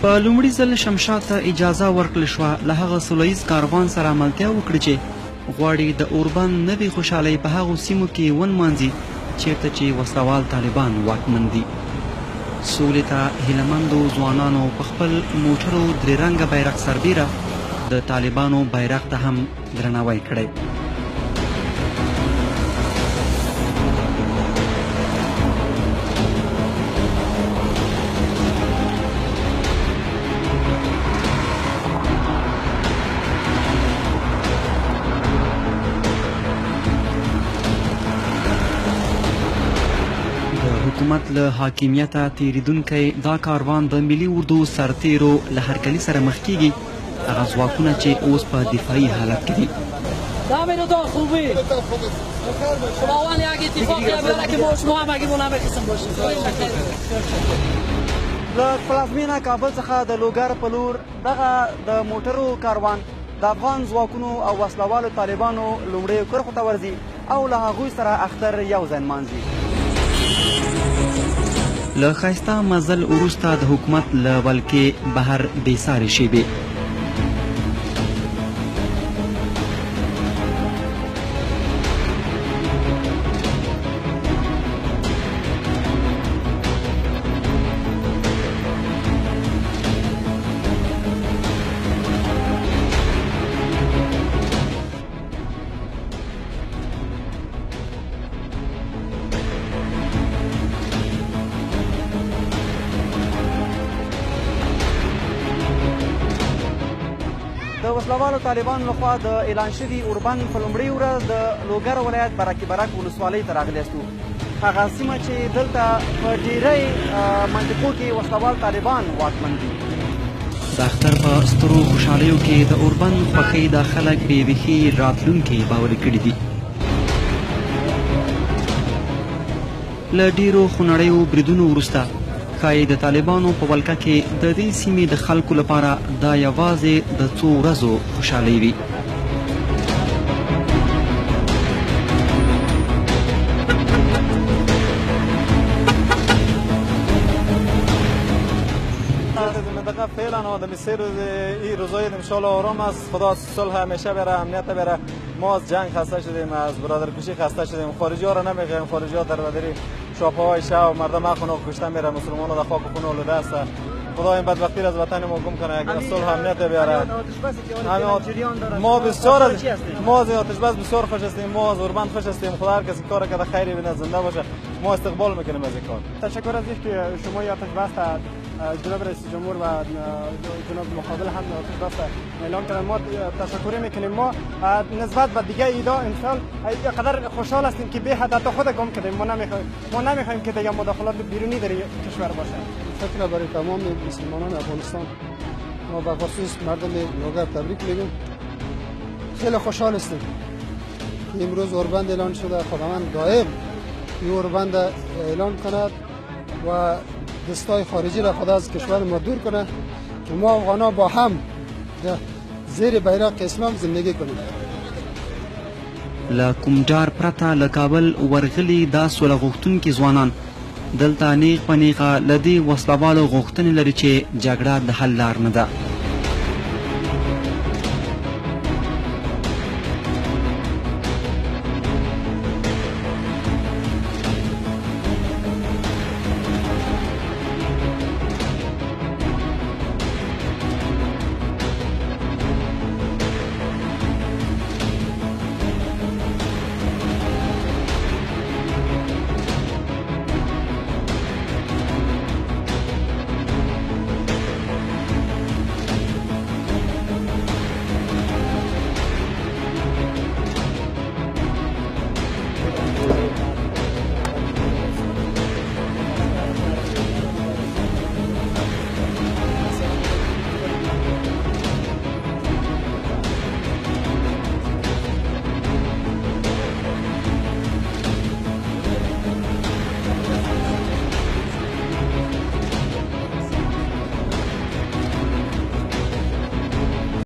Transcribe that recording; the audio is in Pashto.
په لومړي ځل شمشاد ته اجازه ورکړل شوه له هغه سوله ییز کاروان سره ملتیا وکړي چې غواړي د اوربند نوې خوشحالۍ په هغو سیمو کې ونمانځي چیرته چې وسلوال طالبان واکمن دي. سولې ته هیلهمندو ځوانانو په خپل موټرو درې رنګه بیرغ سربیره د طالبانو بیرغ ته هم درناوی کړی. حکومت له حاکمیته تیریدونکی دا کاروان د ملي اردو سرتیرو له هرکلي سره مخ کیږي، هغه ځواکونه چې اوس په دفاعي حالت کې دي. له پلازمینه کابل څخه د لوګر په لور دغه د موټرو کاروان د افغان ځواکونو او وسلوالو طالبانو لومړیو کرښو ته ورځي او له هغوی سره اختر یو ځای نمانځي. له ښایسته مزل وروسته د حکومت له ولکې بهر بېسارې شیبې. د وسلوالو طالبانو لخوا د اعلان شوي اوربند په لومړۍ ورځ د لوګر ولایت برکي برک ولسوالۍ ته راغلی یاستو. هغه سیمه چې دلته په ډیری منطقو کې وسلوال طالبان واکمن دي. د اختر په سترو خوشحالیو کې د اوربند خوښۍ د خلک بې ویښې راتلونکي باوري کړي دي. له ډیرو خونړیو بریدونو وروسته ښایي د طالبانو په ولکه کې د دې سیمې د خلکو لپاره دا یوازې د څو ورځو خوشحالۍ وي. المنطقه فعلا آدم سه روز این روزای ان شاء الله آرام است. خدا صلح همیشه بره، امنیت بره. ما از جنگ خسته شدیم، از برادرکشی خسته شدیم. خارجی ها رو نمیخوایم، خارجی ها در بدری شاپهای شب مردم خونه کشتن میره، مسلمان ها در خاک خونه آلوده است. خدا این بدبختی را از وطن ما گم کنه، اگر صلح امنیت بیاره. ما بسیار ما از آتش بس بسیار خوش هستیم، ما از اوربند خوش هستیم. خدا هر کسی کار کرده خیری بینه، زنده باشه. ما استقبال میکنیم از این کار. تشکر از اینکه شما آتش بس جناب رئیس جمهور و جناب مقابل هم آتش بس اعلان کردن. ما تشکر میکنیم. ما نسبت به دیگه ایدا انسان قدر خوشحال هستیم که به حد خود گم کردیم. ما نمیخوایم که دیگه مداخلات بیرونی در کشور باشه. شکر برای تمام مسلمانان افغانستان. ما به خصوص مردم لوگر تبریک میگیم. خیلی خوشحال هستیم. امروز اوربند اعلان شده. خداوند دائم این اوربند اعلان کند و دستای خارجی را خدا از کشور ما دور کنه که ما افغانا با هم زیر بیرق اسلام زندگی کنیم. له کوم ډار پرته له کابل ورغلي دا سوله غوښتونکي ځوانان دلته نیغ په نیغه له دې وسلوالو غوښتنې لري چې جګړه د حل لار نه ده.